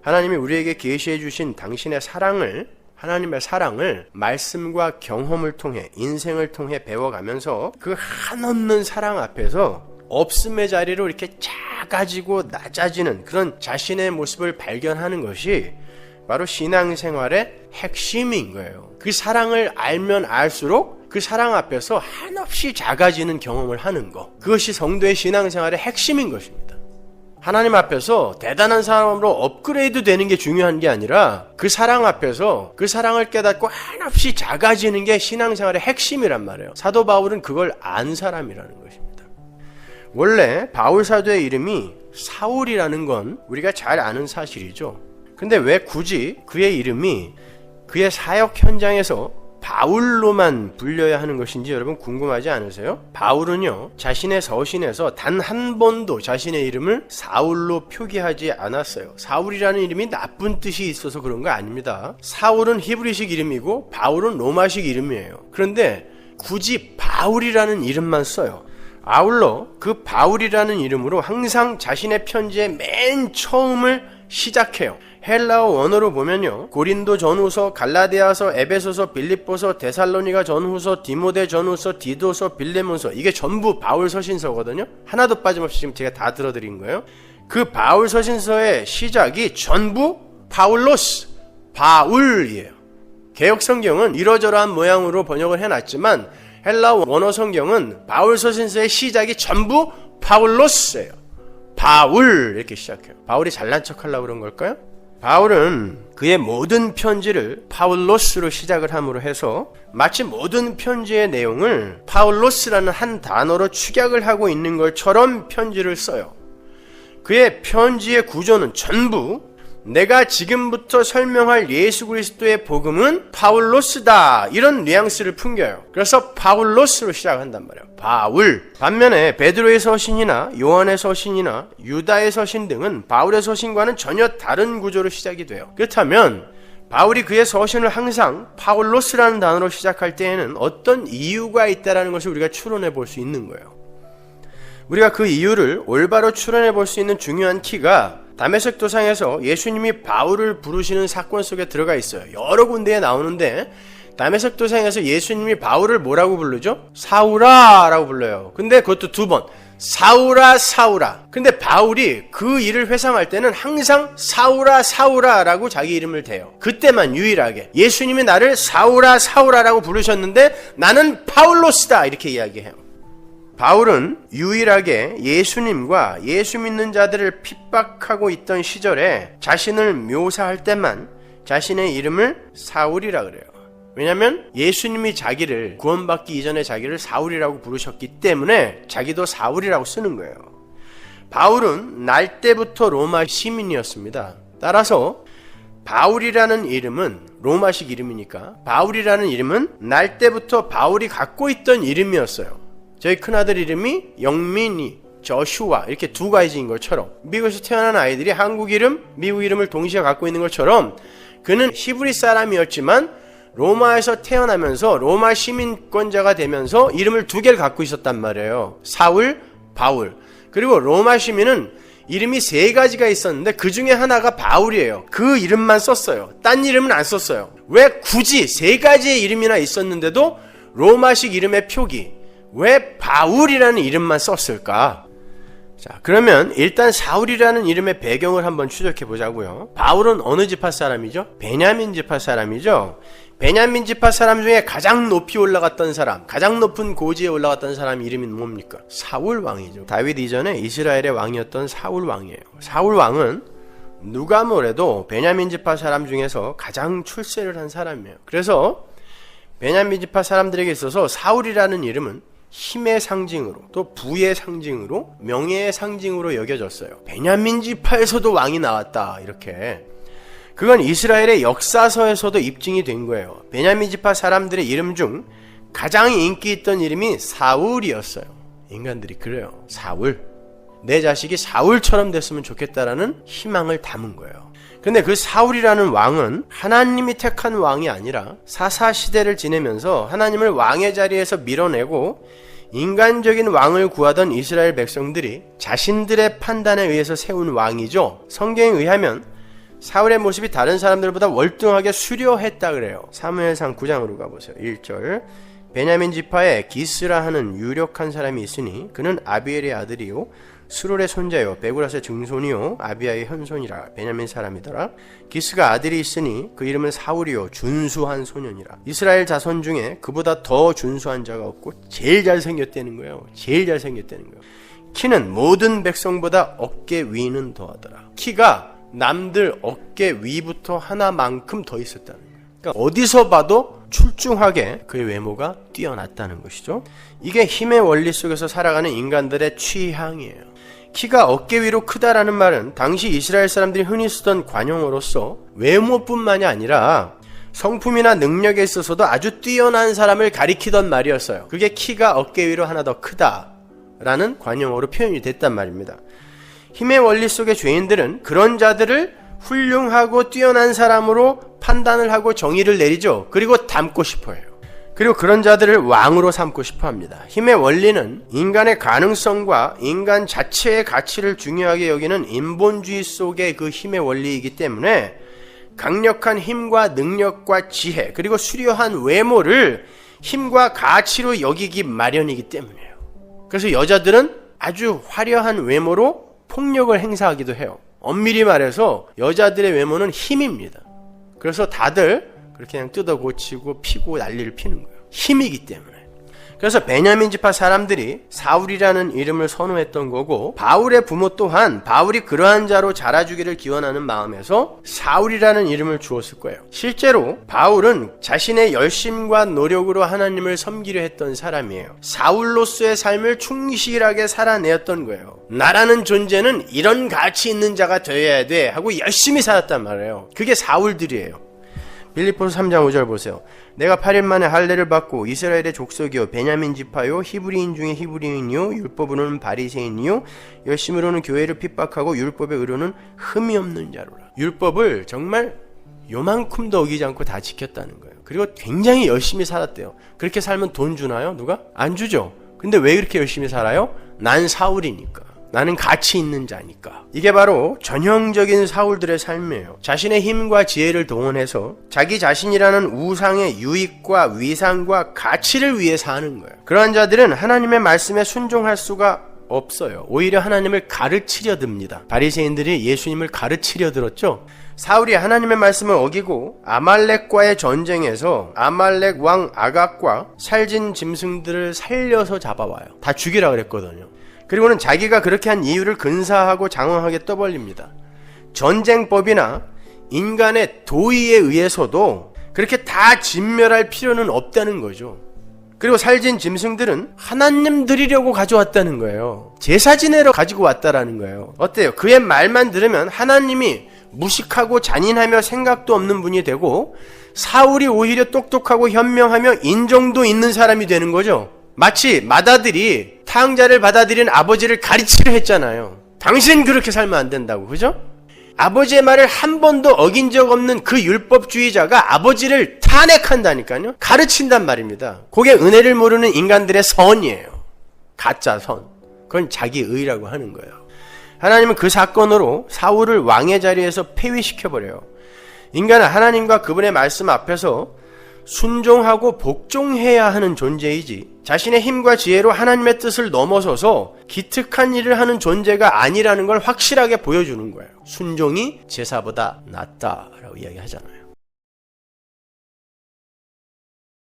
하나님이 우리에게 계시해 주신 당신의 사랑을, 하나님의 사랑을 말씀과 경험을 통해, 인생을 통해 배워가면서 그 한없는 사랑 앞에서 없음의 자리로 이렇게 작아지고 낮아지는 그런 자신의 모습을 발견하는 것이 바로 신앙생활의 핵심인 거예요. 그 사랑을 알면 알수록 그 사랑 앞에서 한없이 작아지는 경험을 하는 것, 그것이 성도의 신앙생활의 핵심인 것입니다. 하나님 앞에서 대단한 사람으로 업그레이드 되는 게 중요한 게 아니라 그 사랑 앞에서 그 사랑을 깨닫고 한없이 작아지는 게 신앙생활의 핵심이란 말이에요. 사도 바울은 그걸 안 사람이라는 것입니다. 원래 바울 사도의 이름이 사울이라는 건 우리가 잘 아는 사실이죠. 근데 왜 굳이 그의 이름이 그의 사역 현장에서 바울로만 불려야 하는 것인지 여러분 궁금하지 않으세요? 바울은요, 자신의 서신에서 단 한 번도 자신의 이름을 사울로 표기하지 않았어요. 사울이라는 이름이 나쁜 뜻이 있어서 그런 거 아닙니다. 사울은 히브리식 이름이고 바울은 로마식 이름이에요. 그런데 굳이 바울이라는 이름만 써요. 아울러 그 바울이라는 이름으로 항상 자신의 편지의 맨 처음을 시작해요. 헬라어 원어로 보면요, 고린도 전후서, 갈라디아서, 에베소서, 빌립보서, 데살로니가 전후서, 디모데 전후서, 디도서, 빌레몬서, 이게 전부 바울 서신서거든요. 하나도 빠짐없이 지금 제가 다 들어드린 거예요. 그 바울 서신서의 시작이 전부 파울로스, 바울이에요. 개역 성경은 이러저러한 모양으로 번역을 해놨지만 헬라어 원어 성경은 바울 서신서의 시작이 전부 파울로스예요. 바울 이렇게 시작해요. 바울이 잘난 척 하려고 그런 걸까요? 바울은 그의 모든 편지를 파울로스로 시작을 함으로 해서 마치 모든 편지의 내용을 파울로스라는 한 단어로 축약을 하고 있는 것처럼 편지를 써요. 그의 편지의 구조는 전부 내가 지금부터 설명할 예수 그리스도의 복음은 파울로스다, 이런 뉘앙스를 풍겨요. 그래서 파울로스로 시작한단 말이에요. 바울. 반면에 베드로의 서신이나 요한의 서신이나 유다의 서신 등은 바울의 서신과는 전혀 다른 구조로 시작이 돼요. 그렇다면 바울이 그의 서신을 항상 파울로스라는 단어로 시작할 때에는 어떤 이유가 있다는 것을 우리가 추론해 볼 수 있는 거예요. 우리가 그 이유를 올바로 추론해 볼 수 있는 중요한 키가 다메섹 도상에서 예수님이 바울을 부르시는 사건 속에 들어가 있어요. 여러 군데에 나오는데 다메섹 도상에서 예수님이 바울을 뭐라고 부르죠? 사울아 라고 불러요. 근데 그것도 두 번, 사울아 사울아. 근데 바울이 그 일을 회상할 때는 항상 사울아 사울아 라고 자기 이름을 대요. 그때만 유일하게 예수님이 나를 사울아 사울아 라고 부르셨는데 나는 파울로스다 이렇게 이야기해요. 바울은 유일하게 예수님과 예수 믿는 자들을 핍박하고 있던 시절에 자신을 묘사할 때만 자신의 이름을 사울이라 그래요. 왜냐하면 예수님이 자기를, 구원받기 이전에 자기를 사울이라고 부르셨기 때문에 자기도 사울이라고 쓰는 거예요. 바울은 날 때부터 로마 시민이었습니다. 따라서 바울이라는 이름은 로마식 이름이니까 바울이라는 이름은 날 때부터 바울이 갖고 있던 이름이었어요. 저희 큰아들 이름이 영민이, 저슈아 이렇게 두 가지인 것처럼 미국에서 태어난 아이들이 한국 이름, 미국 이름을 동시에 갖고 있는 것처럼 그는 히브리 사람이었지만 로마에서 태어나면서 로마 시민권자가 되면서 이름을 두 개를 갖고 있었단 말이에요. 사울, 바울. 그리고 로마 시민은 이름이 세 가지가 있었는데 그 중에 하나가 바울이에요. 그 이름만 썼어요. 딴 이름은 안 썼어요. 왜 굳이 세 가지의 이름이나 있었는데도 로마식 이름의 표기, 왜 바울이라는 이름만 썼을까? 자, 그러면 일단 사울이라는 이름의 배경을 한번 추적해 보자고요. 바울은 어느 지파 사람이죠? 베냐민 지파 사람이죠. 베냐민 지파 사람 중에 가장 높이 올라갔던 사람, 가장 높은 고지에 올라갔던 사람 이름이 뭡니까? 사울 왕이죠. 다윗 이전에 이스라엘의 왕이었던 사울 왕이에요. 사울 왕은 누가 뭐래도 베냐민 지파 사람 중에서 가장 출세를 한 사람이에요. 그래서 베냐민 지파 사람들에게 있어서 사울이라는 이름은 힘의 상징으로, 또 부의 상징으로, 명예의 상징으로 여겨졌어요. 베냐민 지파에서도 왕이 나왔다, 이렇게. 그건 이스라엘의 역사서에서도 입증이 된 거예요. 베냐민 지파 사람들의 이름 중 가장 인기 있던 이름이 사울이었어요. 인간들이 그래요. 사울. 내 자식이 사울처럼 됐으면 좋겠다라는 희망을 담은 거예요. 근데 그 사울이라는 왕은 하나님이 택한 왕이 아니라 사사시대를 지내면서 하나님을 왕의 자리에서 밀어내고 인간적인 왕을 구하던 이스라엘 백성들이 자신들의 판단에 의해서 세운 왕이죠. 성경에 의하면 사울의 모습이 다른 사람들보다 월등하게 수려했다 그래요. 사무엘상 9장으로 가보세요. 1절 베냐민 지파에 기스라 하는 유력한 사람이 있으니 그는 아비엘의 아들이요 스롤의 손자요 베구라스의 증손이요 아비야의 현손이라. 베냐민 사람이더라. 기스가 아들이 있으니 그 이름은 사울이요 준수한 소년이라. 이스라엘 자손 중에 그보다 더 준수한 자가 없고 제일 잘생겼다는 거예요. 제일 잘생겼다는 거예요. 키는 모든 백성보다 어깨 위는 더하더라. 키가 남들 어깨 위부터 하나만큼 더 있었다는 거예요. 그러니까 어디서 봐도 출중하게 그의 외모가 뛰어났다는 것이죠. 이게 힘의 원리 속에서 살아가는 인간들의 취향이에요. 키가 어깨 위로 크다라는 말은 당시 이스라엘 사람들이 흔히 쓰던 관용어로서 외모뿐만이 아니라 성품이나 능력에 있어서도 아주 뛰어난 사람을 가리키던 말이었어요. 그게 키가 어깨 위로 하나 더 크다라는 관용어로 표현이 됐단 말입니다. 힘의 원리 속의 죄인들은 그런 자들을 훌륭하고 뛰어난 사람으로 판단을 하고 정의를 내리죠. 그리고 닮고 싶어 해요. 그리고 그런 자들을 왕으로 삼고 싶어 합니다. 힘의 원리는 인간의 가능성과 인간 자체의 가치를 중요하게 여기는 인본주의 속의 그 힘의 원리이기 때문에 강력한 힘과 능력과 지혜 그리고 수려한 외모를 힘과 가치로 여기기 마련이기 때문이에요. 그래서 여자들은 아주 화려한 외모로 폭력을 행사하기도 해요. 엄밀히 말해서 여자들의 외모는 힘입니다. 그래서 다들 그렇게 그냥 뜯어 고치고 피고 난리를 피는 거예요. 힘이기 때문에. 그래서 베냐민 지파 사람들이 사울이라는 이름을 선호했던 거고, 바울의 부모 또한 바울이 그러한 자로 자라주기를 기원하는 마음에서 사울이라는 이름을 주었을 거예요. 실제로 바울은 자신의 열심과 노력으로 하나님을 섬기려 했던 사람이에요. 사울로서의 삶을 충실하게 살아내었던 거예요. 나라는 존재는 이런 가치 있는 자가 되어야 돼 하고 열심히 살았단 말이에요. 그게 사울들이에요. 빌립보서 3장 5절 보세요. 내가 8일 만에 할례를 받고 이스라엘의 족속이요 베냐민 지파요 히브리인 중에 히브리인이요 율법으로는 바리새인이요 열심으로는 교회를 핍박하고 율법의 의로는 흠이 없는 자로라. 율법을 정말 요만큼도 어기지 않고 다 지켰다는 거예요. 그리고 굉장히 열심히 살았대요. 그렇게 살면 돈 주나요? 누가? 안 주죠. 근데 왜 그렇게 열심히 살아요? 난 사울이니까. 나는 가치 있는 자니까. 이게 바로 전형적인 사울들의 삶이에요. 자신의 힘과 지혜를 동원해서 자기 자신이라는 우상의 유익과 위상과 가치를 위해 사는 거예요. 그러한 자들은 하나님의 말씀에 순종할 수가 없어요. 오히려 하나님을 가르치려 듭니다. 바리새인들이 예수님을 가르치려 들었죠. 사울이 하나님의 말씀을 어기고 아말렉과의 전쟁에서 아말렉 왕 아각과 살진 짐승들을 살려서 잡아와요. 다 죽이라 그랬거든요. 그리고는 자기가 그렇게 한 이유를 근사하고 장황하게 떠벌립니다. 전쟁법이나 인간의 도의에 의해서도 그렇게 다 진멸할 필요는 없다는 거죠. 그리고 살진 짐승들은 하나님 드리려고 가져왔다는 거예요. 제사 지내러 가지고 왔다라는 거예요. 어때요? 그의 말만 들으면 하나님이 무식하고 잔인하며 생각도 없는 분이 되고, 사울이 오히려 똑똑하고 현명하며 인정도 있는 사람이 되는 거죠. 마치 맏아들이 타향자를 받아들인 아버지를 가르치려 했잖아요. 당신 그렇게 살면 안 된다고, 그죠? 아버지의 말을 한 번도 어긴 적 없는 그 율법주의자가 아버지를 탄핵한다니까요. 가르친단 말입니다. 그게 은혜를 모르는 인간들의 선이에요. 가짜 선. 그건 자기 의라고 하는 거예요. 하나님은 그 사건으로 사울을 왕의 자리에서 폐위시켜버려요. 인간은 하나님과 그분의 말씀 앞에서 순종하고 복종해야 하는 존재이지, 자신의 힘과 지혜로 하나님의 뜻을 넘어서서 기특한 일을 하는 존재가 아니라는 걸 확실하게 보여주는 거예요. 순종이 제사보다 낫다라고 이야기하잖아요.